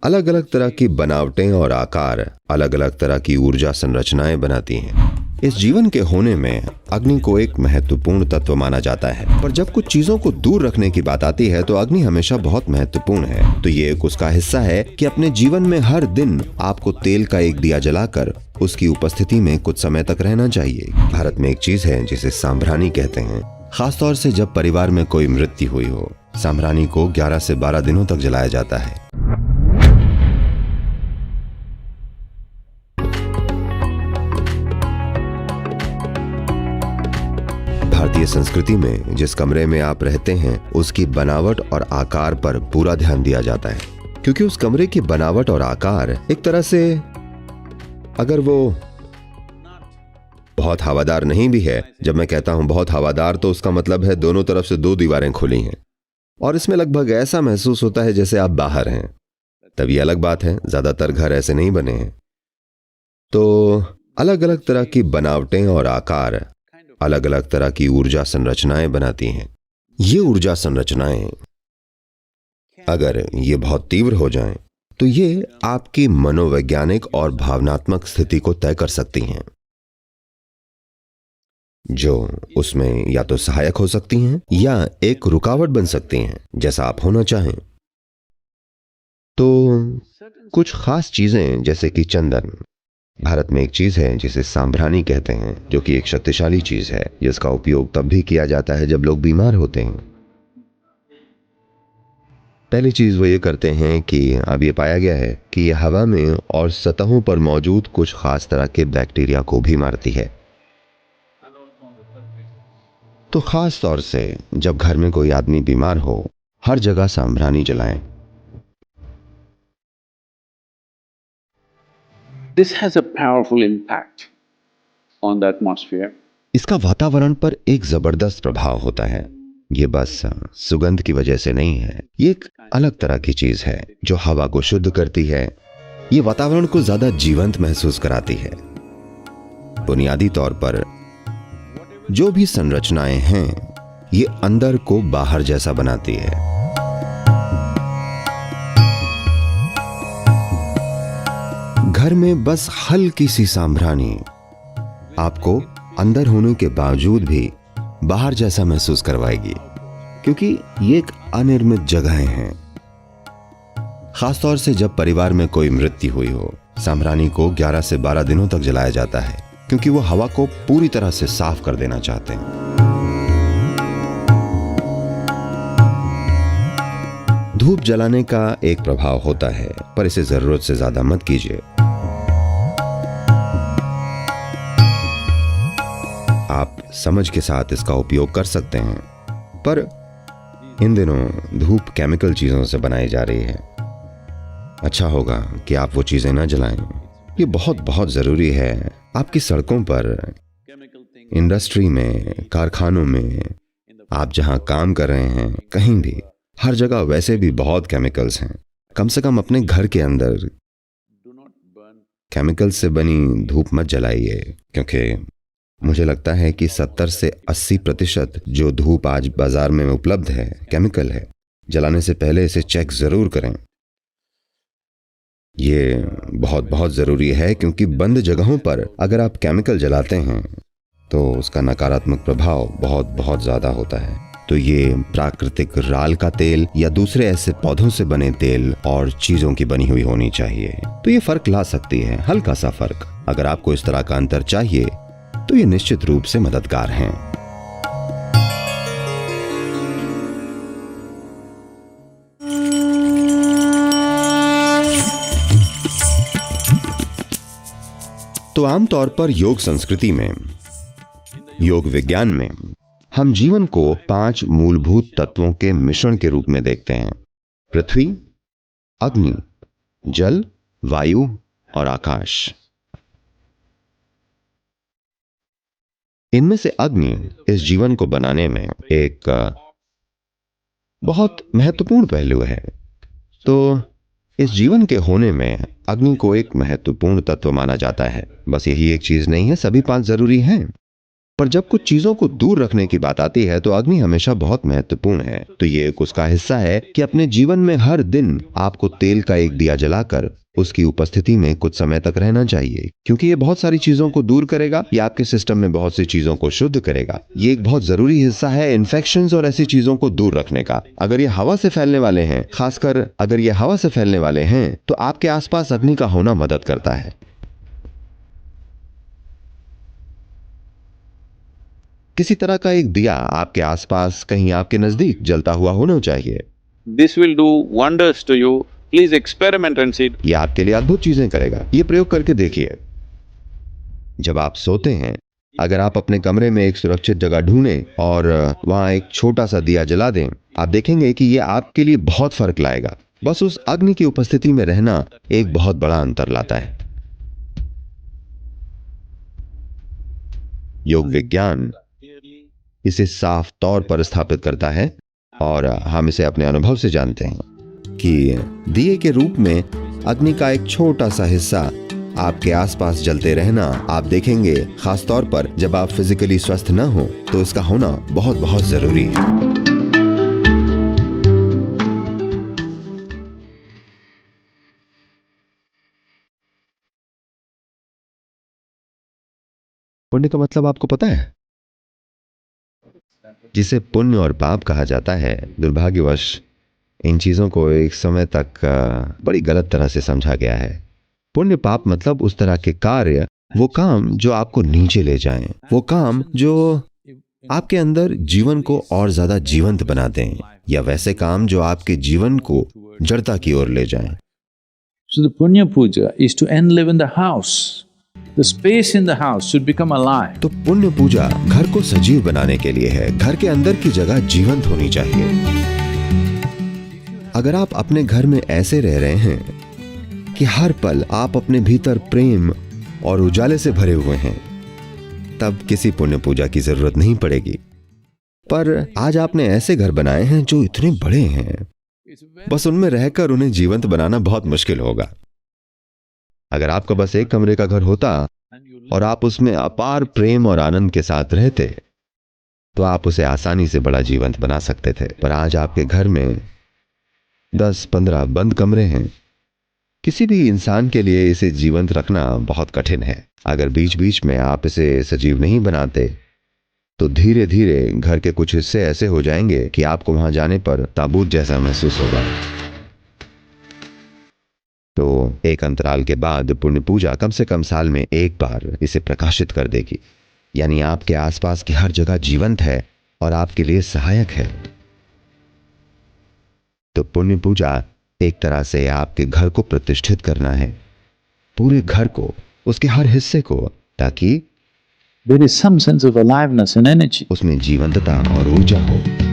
अलग अलग तरह की बनावटें और आकार अलग अलग तरह की ऊर्जा संरचनाएं बनाती हैं। इस जीवन के होने में अग्नि को एक महत्वपूर्ण तत्व माना जाता है, पर जब कुछ चीजों को दूर रखने की बात आती है तो अग्नि हमेशा बहुत महत्वपूर्ण है। तो ये एक उसका हिस्सा है कि अपने जीवन में हर दिन आपको तेल का एक दिया जलाकर उसकी उपस्थिति में कुछ समय तक रहना चाहिए। भारत में एक चीज है जिसे सांभरानी कहते हैं। खासतौर से जब परिवार में कोई मृत्यु हुई हो, सांभरानी को 11 से 12 दिनों तक जलाया जाता है। भारतीय संस्कृति में जिस कमरे में आप रहते हैं उसकी बनावट और आकार पर पूरा ध्यान दिया जाता है, क्योंकि उस कमरे की बनावट और आकार एक तरह से, अगर वो बहुत हवादार नहीं भी है, जब मैं कहता हूं बहुत हवादार तो उसका मतलब है दोनों तरफ से 2 दीवारें खुली हैं और इसमें लगभग ऐसा महसूस होता है जैसे आप बाहर हैं, तब ये अलग बात है। ज्यादातर घर ऐसे नहीं बने हैं। तो अलग अलग तरह की बनावटें और आकार अलग अलग तरह की ऊर्जा संरचनाएं बनाती हैं। ये ऊर्जा संरचनाएं अगर ये बहुत तीव्र हो जाएं, तो ये आपकी मनोवैज्ञानिक और भावनात्मक स्थिति को तय कर सकती हैं, जो उसमें या तो सहायक हो सकती हैं या एक रुकावट बन सकती हैं, जैसा आप होना चाहें। तो कुछ खास चीजें जैसे कि चंदन, भारत में एक चीज है जिसे सांभरानी कहते हैं, जो कि एक शक्तिशाली चीज है जिसका उपयोग तब भी किया जाता है जब लोग बीमार होते हैं। पहली चीज वो ये करते हैं कि अब ये पाया गया है कि ये हवा में और सतहों पर मौजूद कुछ खास तरह के बैक्टीरिया को भी मारती है। तो खास तौर से जब घर में कोई आदमी बीमार हो, हर जगह सांभरानी जलाएं। This has a powerful impact on the atmosphere. इसका वातावरण पर एक जबरदस्त प्रभाव होता है। ये बस सुगंध की वजह से नहीं है, ये एक अलग तरह की चीज है जो हवा को शुद्ध करती है। ये वातावरण को ज्यादा जीवंत महसूस कराती है। बुनियादी तौर पर जो भी संरचनाएं हैं, ये अंदर को बाहर जैसा बनाती है। घर में बस हल्की सी सांभरानी आपको अंदर होने के बावजूद भी बाहर जैसा महसूस करवाएगी, क्योंकि ये एक अनिर्मित जगहें हैं। खासतौर से जब परिवार में कोई मृत्यु हुई हो, सांभरानी को 11 से 12 दिनों तक जलाया जाता है, क्योंकि वो हवा को पूरी तरह से साफ कर देना चाहते हैं। धूप जलाने का एक प्रभाव होता है, पर इसे जरूरत से ज्यादा मत कीजिए। आप समझ के साथ इसका उपयोग कर सकते हैं, पर इन दिनों धूप केमिकल चीजों से बनाई जा रही है। अच्छा होगा कि आप वो चीजें ना जलाएं। ये बहुत बहुत जरूरी है। आपकी सड़कों पर, इंडस्ट्री में, कारखानों में, आप जहां काम कर रहे हैं, कहीं भी, हर जगह वैसे भी बहुत केमिकल्स हैं। कम से कम अपने घर के अंदर केमिकल से बनी धूप मत जलाइए, क्योंकि मुझे लगता है कि 70 से 80% जो धूप आज बाजार में उपलब्ध है केमिकल है। जलाने से पहले इसे चेक जरूर करें। ये बहुत बहुत जरूरी है, क्योंकि बंद जगहों पर अगर आप केमिकल जलाते हैं तो उसका नकारात्मक प्रभाव बहुत बहुत ज्यादा होता है। तो ये प्राकृतिक राल का तेल या दूसरे ऐसे पौधों से बने तेल और चीजों की बनी हुई होनी चाहिए। तो ये फर्क ला सकती है, हल्का सा फर्क। अगर आपको इस तरह का अंतर चाहिए तो ये निश्चित रूप से मददगार हैं। तो आमतौर पर योग संस्कृति में, योग विज्ञान में, हम जीवन को 5 मूलभूत तत्वों के मिश्रण के रूप में देखते हैं: पृथ्वी, अग्नि, जल, वायु और आकाश। इनमें से अग्नि इस जीवन को बनाने में एक बहुत महत्वपूर्ण पहलू है। तो इस जीवन के होने में अग्नि को एक महत्वपूर्ण तत्व माना जाता है। बस यही एक चीज नहीं है, सभी 5 जरूरी हैं। पर जब कुछ चीजों को दूर रखने की बात आती है तो अग्नि हमेशा बहुत महत्वपूर्ण है। तो ये एक उसका हिस्सा है कि अपने जीवन में हर दिन आपको तेल का एक दिया जलाकर उसकी उपस्थिति में कुछ समय तक रहना चाहिए, क्योंकि ये बहुत सारी चीजों को दूर करेगा, ये आपके सिस्टम में बहुत सी चीजों को शुद्ध करेगा। ये एक बहुत जरूरी हिस्सा है इन्फेक्शंस और ऐसी चीजों को दूर रखने का। अगर ये हवा से फैलने वाले हैं, खासकर अगर ये हवा से फैलने वाले हैं, तो आपके आसपास अग्नि का होना मदद करता है। किसी तरह का एक दिया आपके आसपास कहीं आपके नजदीक जलता हुआ होना चाहिए। This will do wonders to you. Please experiment and see. ये आपके लिए अद्भुत चीजें करेगा। ये प्रयोग करके देखिए। जब आप सोते हैं, अगर आप अपने कमरे में एक सुरक्षित जगह ढूंढें और वहां एक छोटा सा दिया जला दें, आप देखेंगे कि ये आपके लिए बहुत फर्क लाएगा। बस उस अग्नि की उपस्थिति में रहना एक बहुत बड़ा अंतर लाता है। योग विज्ञान इसे साफ तौर पर स्थापित करता है और हम इसे अपने अनुभव से जानते हैं कि दिए के रूप में अग्नि का एक छोटा सा हिस्सा आपके आसपास जलते रहना, आप देखेंगे, खास तौर पर जब आप फिजिकली स्वस्थ न हो तो इसका होना बहुत बहुत जरूरी है। पुण्य का मतलब आपको पता है? जिसे पुण्य और पाप कहा जाता है, दुर्भाग्यवश इन चीजों को एक समय तक बड़ी गलत तरह से समझा गया है। पुण्य पाप मतलब उस तरह के कार्य, वो काम जो आपको नीचे ले जाएं, वो काम जो आपके अंदर जीवन को और ज्यादा जीवंत बना दें, या वैसे काम जो आपके जीवन को जड़ता की ओर ले जाएं। So the Punya Puja is to enliven the house. The space in the house should become alive. तो पुण्य पूजा घर को सजीव बनाने के लिए है। घर के अंदर की जगह जीवंत होनी चाहिए। अगर आप अपने घर में ऐसे रह रहे हैं कि हर पल आप अपने भीतर प्रेम और उजाले से भरे हुए हैं, तब किसी पुण्य पूजा की जरूरत नहीं पड़ेगी। पर आज आपने ऐसे घर बनाए हैं जो इतने बड़े हैं, बस उनमें रहकर उन्हें जीवंत बनाना बहुत मुश्किल होगा। अगर आपका बस एक कमरे का घर होता और आप उसमें अपार प्रेम और आनंद के साथ रहते, तो आप उसे आसानी से बड़ा जीवंत बना सकते थे। पर आज आपके घर में 10-15 बंद कमरे हैं। किसी भी इंसान के लिए इसे जीवंत रखना बहुत कठिन है। अगर बीच बीच में आप इसे सजीव नहीं बनाते, तो धीरे धीरे घर के कुछ हिस्से ऐसे हो जाएंगे कि आपको वहां जाने पर ताबूत जैसा महसूस होगा। तो एक अंतराल के बाद पुण्य पूजा कम से कम साल में एक बार इसे प्रकाशित कर देगी, यानी आपके आसपास की हर जगह जीवंत है और आपके लिए सहायक है। तो पुण्य पूजा एक तरह से आपके घर को प्रतिष्ठित करना है, पूरे घर को, उसके हर हिस्से को, ताकि There is some sense of aliveness and energy. उसमें जीवंतता और ऊर्जा हो।